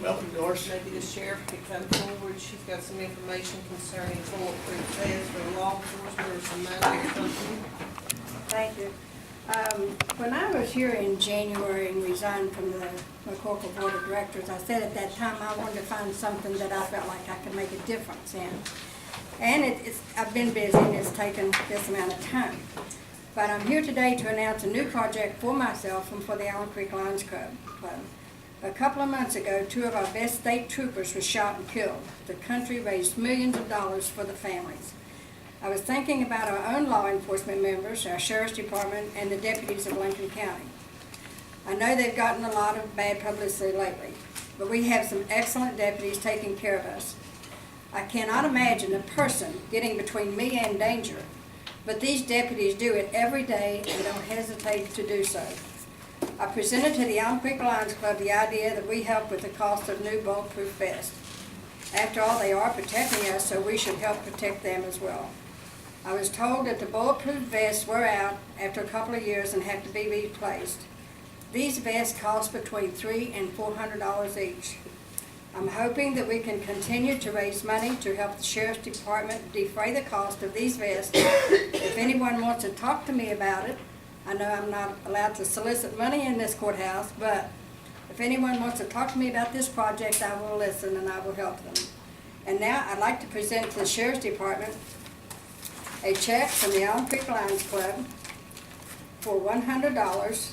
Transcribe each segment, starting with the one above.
Welcome, Doris. Maybe the sheriff could come forward. She's got some information concerning bulletproof vests for law enforcement or some money or something. Thank you. When I was here in January and resigned from the McCorkle Board of Directors, I said at that time I wanted to find something that I felt like I could make a difference in. And I've been busy and it's taken this amount of time. But I'm here today to announce a new project for myself and for the Allen Creek Lions Club. A couple of months ago, 2 of our best state troopers were shot and killed. The country raised millions of dollars for the families. I was thinking about our own law enforcement members, our sheriff's department, and the deputies of Lincoln County. I know they've gotten a lot of bad publicity lately, but we have some excellent deputies taking care of us. I cannot imagine a person getting between me and danger, but these deputies do it every day and don't hesitate to do so. I presented to the Allen Creek Lions Club the idea that we help with the cost of new bulletproof vests. After all, they are protecting us, so we should help protect them as well. I was told that the bulletproof vests were out after a couple of years and have to be replaced. These vests cost between $300 and $400 each. I'm hoping that we can continue to raise money to help the Sheriff's Department defray the cost of these vests. If anyone wants to talk to me about it, I know I'm not allowed to solicit money in this courthouse, but if anyone wants to talk to me about this project, I will listen and I will help them. And now I'd like to present to the Sheriff's Department a check from the Allen Creek Lions Club for $100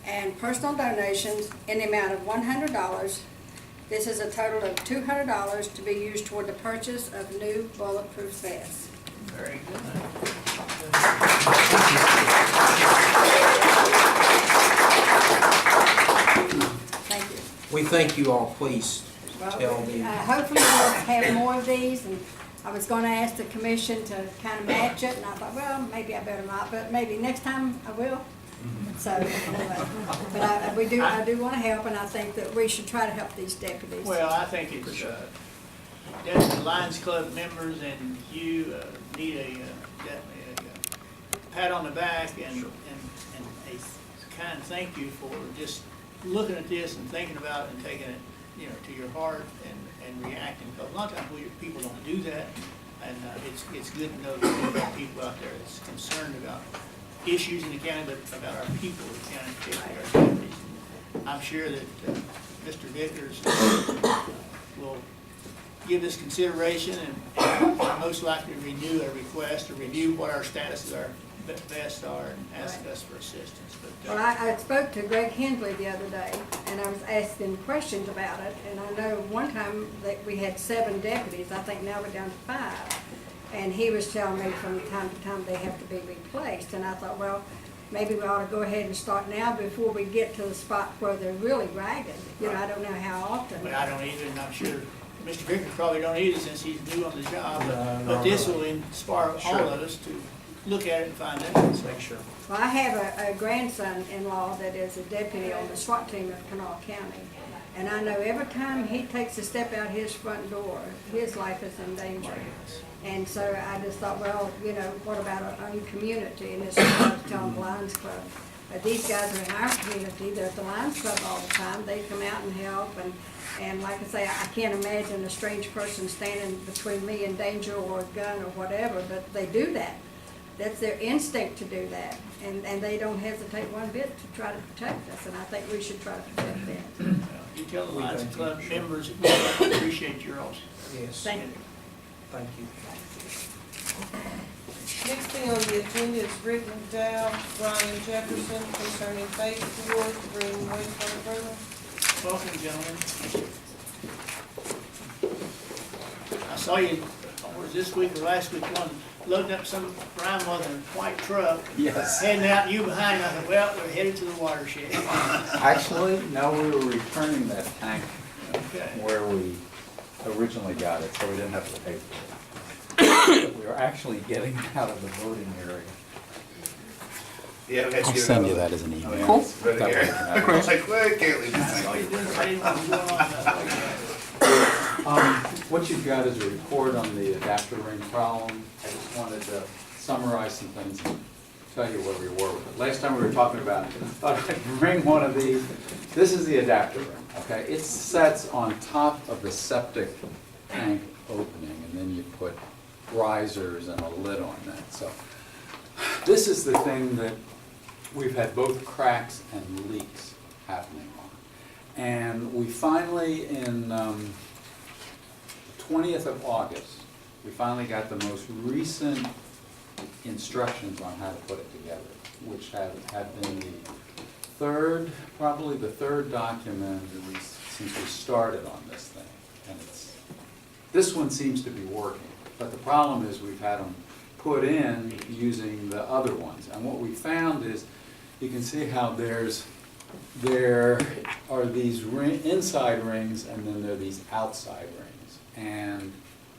and personal donations in the amount of $100. This is a total of $200 to be used toward the purchase of new bulletproof vests. Very good. Thank you. We thank you all. Please Well, tell me. hopefully we'll have more of these, and I was going to ask the commission to kind of match it, and I thought, well, maybe I better not, but maybe next time I will. So, anyway, but I do want to help, and I think that we should try to help these deputies. Well, I think it's definitely Lions Club members and you need definitely a pat on the back and a kind thank you for just looking at this and thinking about it and taking it, to your heart and reacting. Because a lot of times people don't do that, and it's good to know that there are people out there that's concerned about issues in the county, but about our people in the county, particularly our deputies. I'm sure that Mr. Vickers will give this consideration and most likely renew a request or review what our status of our vests are and ask us for assistance. But Well, I spoke to Greg Hensley the other day, and I was asking questions about it, and I know one time that we had 7 deputies. I think now we're down to 5. And he was telling me from time to time they have to be replaced. And I thought, well, maybe we ought to go ahead and start now before we get to the spot where they're really ragged. I don't know how often. But I don't either, and I'm sure Mr. Vickers probably don't either since he's new on the job. But this will inspire all of us to look at it and find out. Let's make sure. Well, I have a grandson-in-law that is a deputy on the SWAT team of Kanawha County. And I know every time he takes a step out his front door, his life is in danger. And so I just thought, well, what about our own community? And this is what I was telling the Lions Club. These guys are in our community. They're at the Lions Club all the time. They come out and help. And like I say, I can't imagine a strange person standing between me and danger or a gun or whatever, but they do that. That's their instinct to do that. And they don't hesitate one bit to try to protect us. And I think we should try to protect them. You tell the Lions Club members we appreciate your also. Yes. Thank you. Thank you. Next thing on the agenda is Rick McDowell, Brian Jefferson concerning phase 4 to bring wastewater program. Welcome, gentlemen. I saw you, was this week or last week, one loading up some brown with a white truck. Yes. Heading out, and you behind. I thought, well, we're headed to the watershed. Actually, no, we were returning that tank Okay. where we originally got it, so we didn't have to pay for it. We were actually getting out of the voting area. Yeah, I'll send you that as an email. Cool. That way you can have it. It's like, well, I can't leave I this saw you thing. doing it. I didn't know what was going on that way. What you've got is a report on the adapter ring problem. I just wanted to summarize some things and tell you where we were with it. Last time we were talking about, I thought I'd bring one of these. This is the adapter ring, okay? It sets on top of the septic tank opening, and then you put risers and a lid on that. So this is the thing that we've had both cracks and leaks happening on. And we finally, in 20th of August, we finally got the most recent instructions on how to put it together, which have been probably the third document since we started on this thing. And this one seems to be working, but the problem is we've had them put in using the other ones. And what we found is, you can see how there are these inside rings, and then there are these outside rings. And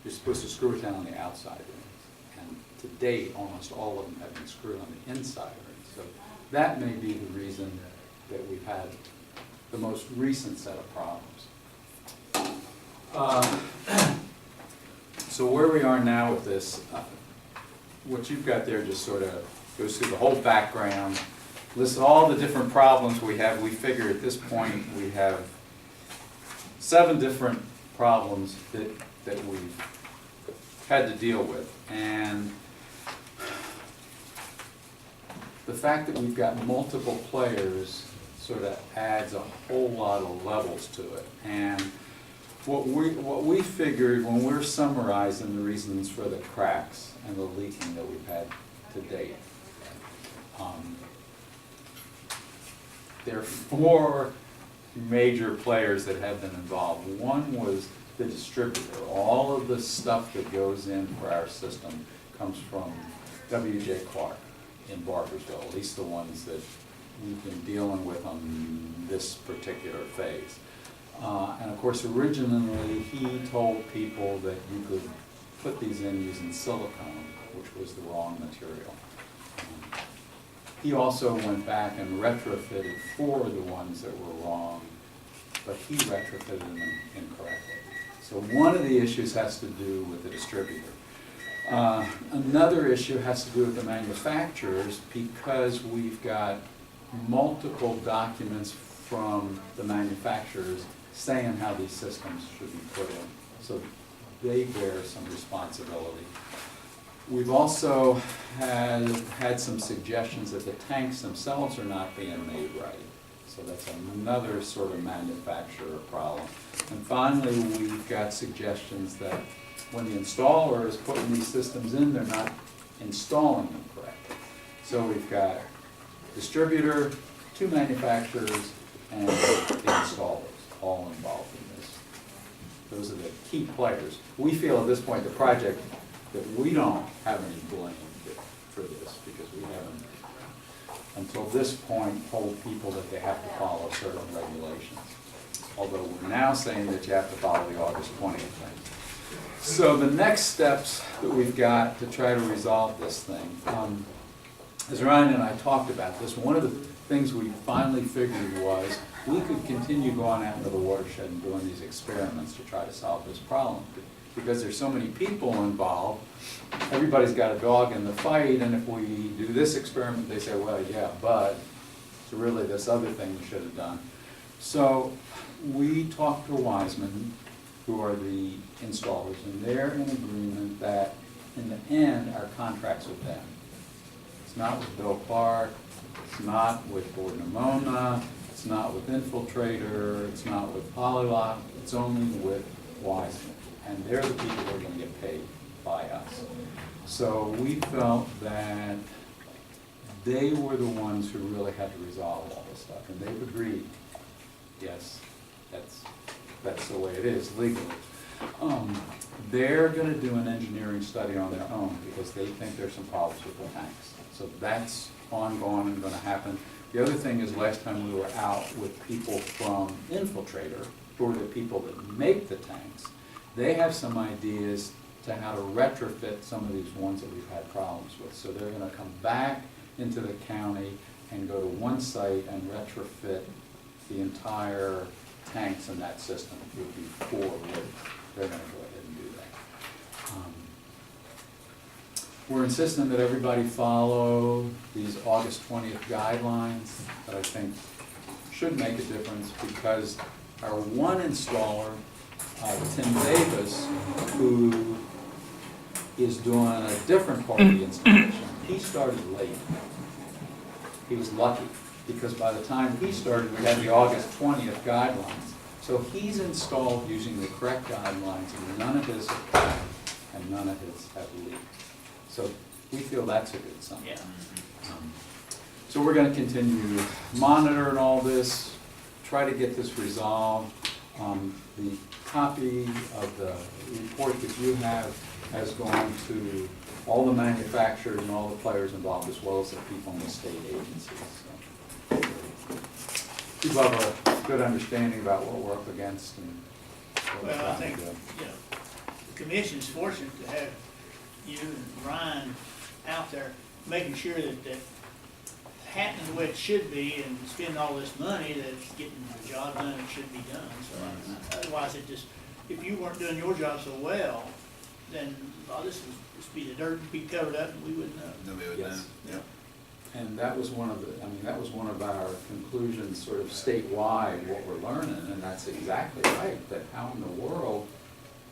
you're supposed to screw it down on the outside rings. And to date, almost all of them have been screwed on the inside rings. So that may be the reason that we've had the most recent set of problems. So where we are now with this, what you've got there just sort of goes through the whole background, lists all the different problems we have. We figure at this point we have 7 different problems that we've had to deal with. And the fact that we've got multiple players sort of adds a whole lot of levels to it. And what we figured when we're summarizing the reasons for the cracks and the leaking that we've had to date, there are 4 major players that have been involved. One was the distributor. All of the stuff that goes in for our system comes from W.J. Clark in Barbersville, at least the ones that we've been dealing with on this particular phase. And of course, originally he told people that you could put these in using silicone, which was the wrong material. He also went back and retrofitted 4 of the ones that were wrong, but he retrofitted them incorrectly. So one of the issues has to do with the distributor. Another issue has to do with the manufacturers, because we've got multiple documents from the manufacturers saying how these systems should be put in. So they bear some responsibility. We've also had some suggestions that the tanks themselves are not being made right. So that's another sort of manufacturer problem. And finally, we've got suggestions that when the installer is putting these systems in, they're not installing them correctly. So we've got distributor, 2 manufacturers, and the installers all involved in this. Those are the key players. We feel at this point the project that we don't have any blame for this, because we haven't, until this point, told people that they have to follow certain regulations. Although we're now saying that you have to follow the August 20th thing. So the next steps that we've got to try to resolve this thing, as Ryan and I talked about this, one of the things we finally figured was we could continue going out into the watershed and doing these experiments to try to solve this problem. Because there's so many people involved, everybody's got a dog in the fight, and if we do this experiment, they say, well, yeah, but it's really this other thing we should have done. So we talked to Wiseman, who are the installers, and they're in agreement that in the end, our contract's with them. It's not with Bill Clark, it's not with Gordon Amona, it's not with Infiltrator, it's not with Polylock, it's only with Wiseman. And they're the people that are going to get paid by us. So we felt that they were the ones who really had to resolve all this stuff. And they've agreed, yes, that's the way it is legally. They're going to do an engineering study on their own because they think there's some problems with the tanks. So that's ongoing and going to happen. The other thing is, last time we were out with people from Infiltrator, who are the people that make the tanks, they have some ideas to how to retrofit some of these ones that we've had problems with. So they're going to come back into the county and go to one site and retrofit the entire tanks in that system. It would be 4 wood. They're going to go ahead and do that. We're insisting that everybody follow these August 20th guidelines that I think should make a difference, because our one installer, Tim Davis, who is doing a different part of the installation, he started late. He was lucky, because by the time he started, we had the August 20th guidelines. So he's installed using the correct guidelines, and none of his have cracked, and none of his have leaked. So we feel that's a good sign. Yeah. So we're gonna continue monitoring all this, try to get this resolved. The copy of the report that you have has gone to all the manufacturers and all the players involved, as well as the people in the state agencies. So people have a good understanding about what we're up against and what we're Well, I trying think, to do. you know, the commission's fortunate to have you and Ryan out there making sure that happening the way it should be and spending all this money that's getting the job done that should be done. So otherwise it just, if you weren't doing your job so well, then a lot of this would just be the dirt would be covered up and we wouldn't know. Nobody would know. Yes. Yep. And that was one of the, I mean, that was one of our conclusions sort of statewide, what we're learning, and that's exactly right, that how in the world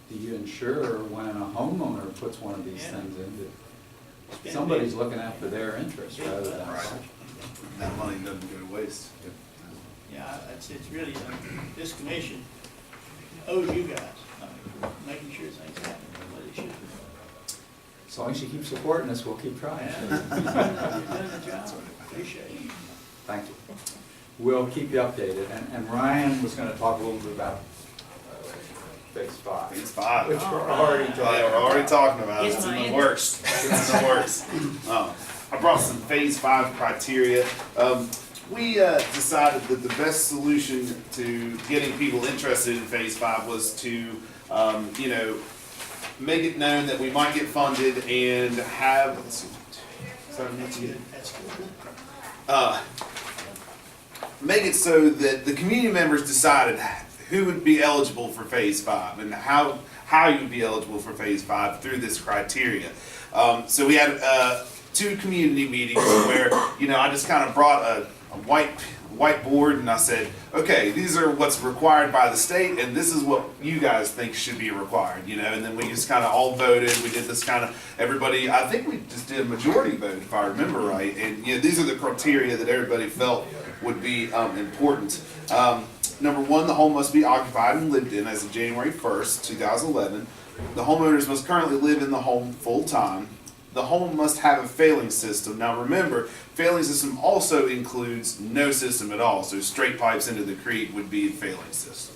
do you ensure when a homeowner puts one of these Yeah. things in, that Spend somebody's big. looking after their interests rather than Right. ours? That money doesn't go to waste. Yeah, it's really, this commission owes you guys, making sure things happen the way they should be. As long as you keep supporting us, we'll keep trying. Yeah, you're doing the job, appreciate it. Thank you. We'll keep you updated, and Ryan was gonna talk a little bit about phase 5. Phase 5. Which we're already Yeah, talking we're already talking about it. It's It's in my the answer. works. It's in the works. I brought some phase 5 criteria. We decided that the best solution to getting people interested in phase 5 was to, you know, make it known that we might get funded and have, let's see, That's good, that's good. make it so that the community members decided who would be eligible for phase 5 and how you would be eligible for phase 5 through this criteria. So we had 2 community meetings where, you know, I just kind of brought a whiteboard and I said, okay, these are what's required by the state and this is what you guys think should be required, you know, and then we just kind of all voted. We did this kind of, everybody, I think we just did a majority vote if I remember right, and you know, these are the criteria that everybody felt would be important. Number 1, the home must be occupied and lived in as of January 1st, 2011. The homeowners must currently live in the home full time. The home must have a failing system. Now remember, failing system also includes no system at all. So straight pipes into the creek would be a failing system.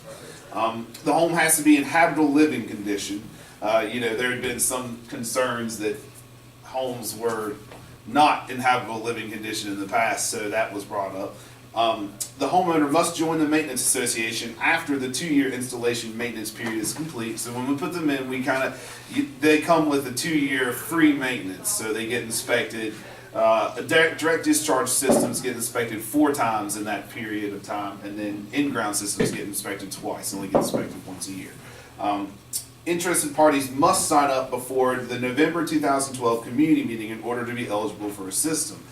The home has to be in habitable living condition. You know, there had been some concerns that homes were not in habitable living condition in the past, so that was brought up. The homeowner must join the maintenance association after the 2-year installation maintenance period is complete. So when we put them in, they come with a 2-year free maintenance. So they get inspected. Direct discharge systems get inspected 4 times in that period of time, and then in-ground systems get inspected twice. Only get inspected once a year. Interested parties must sign up before the November 2012 community meeting in order to be eligible for a system.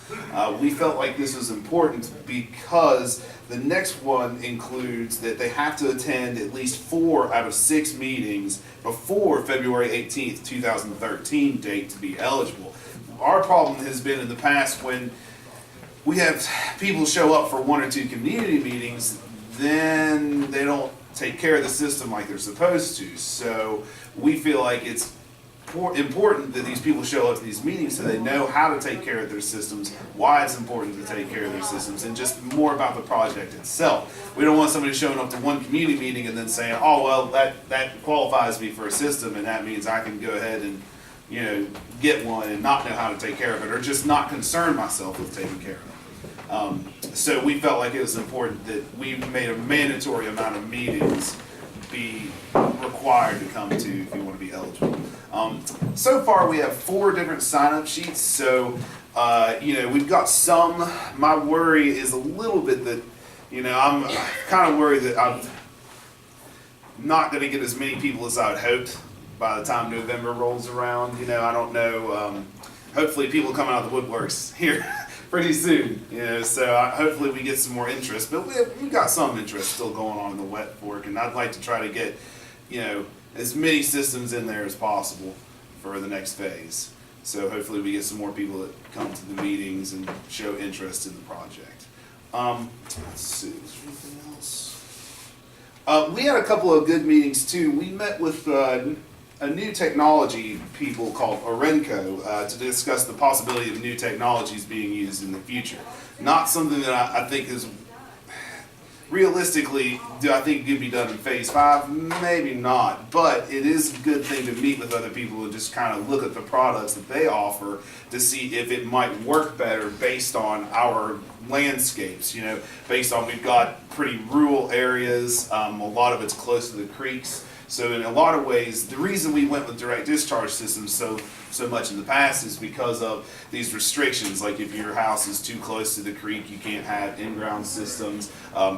We felt like this was important because the next one includes that they have to attend at least 4 out of 6 meetings before February 18th, 2013 date to be eligible. Our problem has been in the past when we have people show up for 1 or 2 community meetings, then they don't take care of the system like they're supposed to. So we feel like it's important that these people show up to these meetings so they know how to take care of their systems, why it's important to take care of their systems, and just more about the project itself. We don't want somebody showing up to one community meeting and then saying, oh, well, that qualifies me for a system and that means I can go ahead and, you know, get one and not know how to take care of it, or just not concern myself with taking care of it. So we felt like it was important that we made a mandatory amount of meetings be required to come to if you want to be eligible. So far we have 4 different sign-up sheets, so you know, we've got some. My worry is a little bit that, you know, I'm kind of worried that I'm not going to get as many people as I had hoped by the time November rolls around. You know, I don't know. hopefully people coming out of the woodworks here pretty soon. You know, so hopefully we get some more interest. But we've got some interest still going on in the wet fork, and I'd like to try to get, you know, as many systems in there as possible for the next phase. So hopefully we get some more people that come to the meetings and show interest in the project. Let's see, is there anything else? We had a couple of good meetings too. We met with a new technology people called Orenco to discuss the possibility of new technologies being used in the future. Not something that I think is realistically, do I think it could be done in phase 5? Maybe not, but it is a good thing to meet with other people and just kind of look at the products that they offer to see if it might work better based on our landscapes, you know, based on we've got pretty rural areas, a lot of it's close to the creeks. So in a lot of ways, the reason we went with direct discharge systems so much in the past is because of these restrictions. Like if your house is too close to the creek, you can't have in-ground systems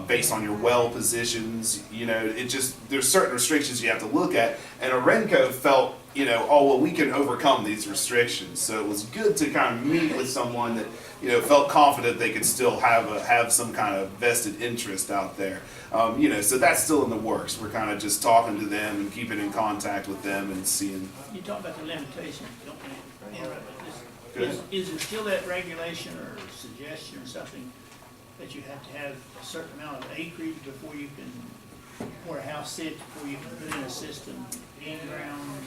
based on your well positions. You know, it just, there's certain restrictions you have to look at. And Orenco felt, you know, oh, well, we can overcome these restrictions. So it was good to kind of meet with someone that, you know, felt confident they could still have some kind of vested interest out there. You know, so that's still in the works. We're kind of just talking to them and keeping in contact with them and seeing. You talk about the limitations, don't you? Interrupt Good. this. Is there still that regulation or suggestion or something that you have to have a certain amount of acreage before you can, where a house sits, before you can put in a system, in ground?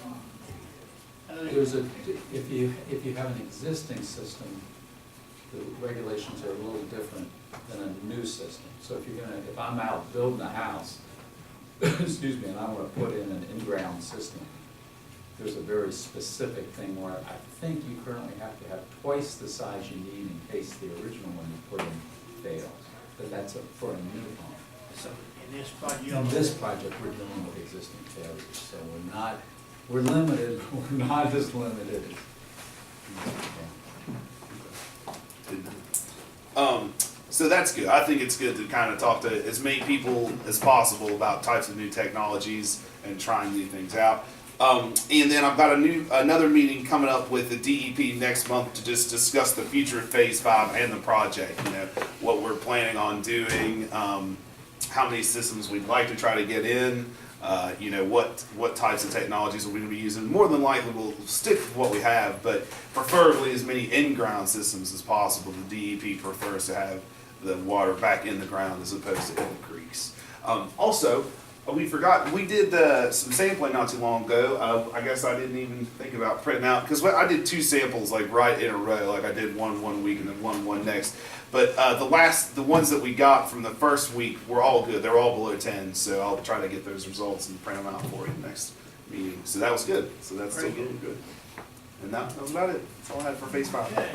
There's if you have an existing system, the regulations are a little different than a new system. So if I'm out building a house, excuse me, and I want to put in an in-ground system, there's a very specific thing where I think you currently have to have twice the size you need in case the original one you put in fails. But that's for a new home. So in this project, you In don't. this project, we're dealing with existing failures, so we're limited, we're not as limited as. So that's good. I think it's good to kind of talk to as many people as possible about types of new technologies and trying new things out. And then I've got another meeting coming up with the DEP next month to just discuss the future of Phase 5 and the project. You know, what we're planning on doing, how many systems we'd like to try to get in. You know, what types of technologies are we going to be using. More than likely, we'll stick with what we have, but preferably as many in-ground systems as possible. The DEP prefers to have the water back in the ground as opposed to in the creeks. Also, we forgot, we did some sampling not too long ago. I guess I didn't even think about printing out, because I did 2 samples like right in a row, like I did one week and then one next. But the ones that we got from the first week were all good. They're all below 10, so I'll try to get those results and print them out for you next meeting. So that was good. So that's still Very good. And that was about it. That's all I had for Phase 5. Okay.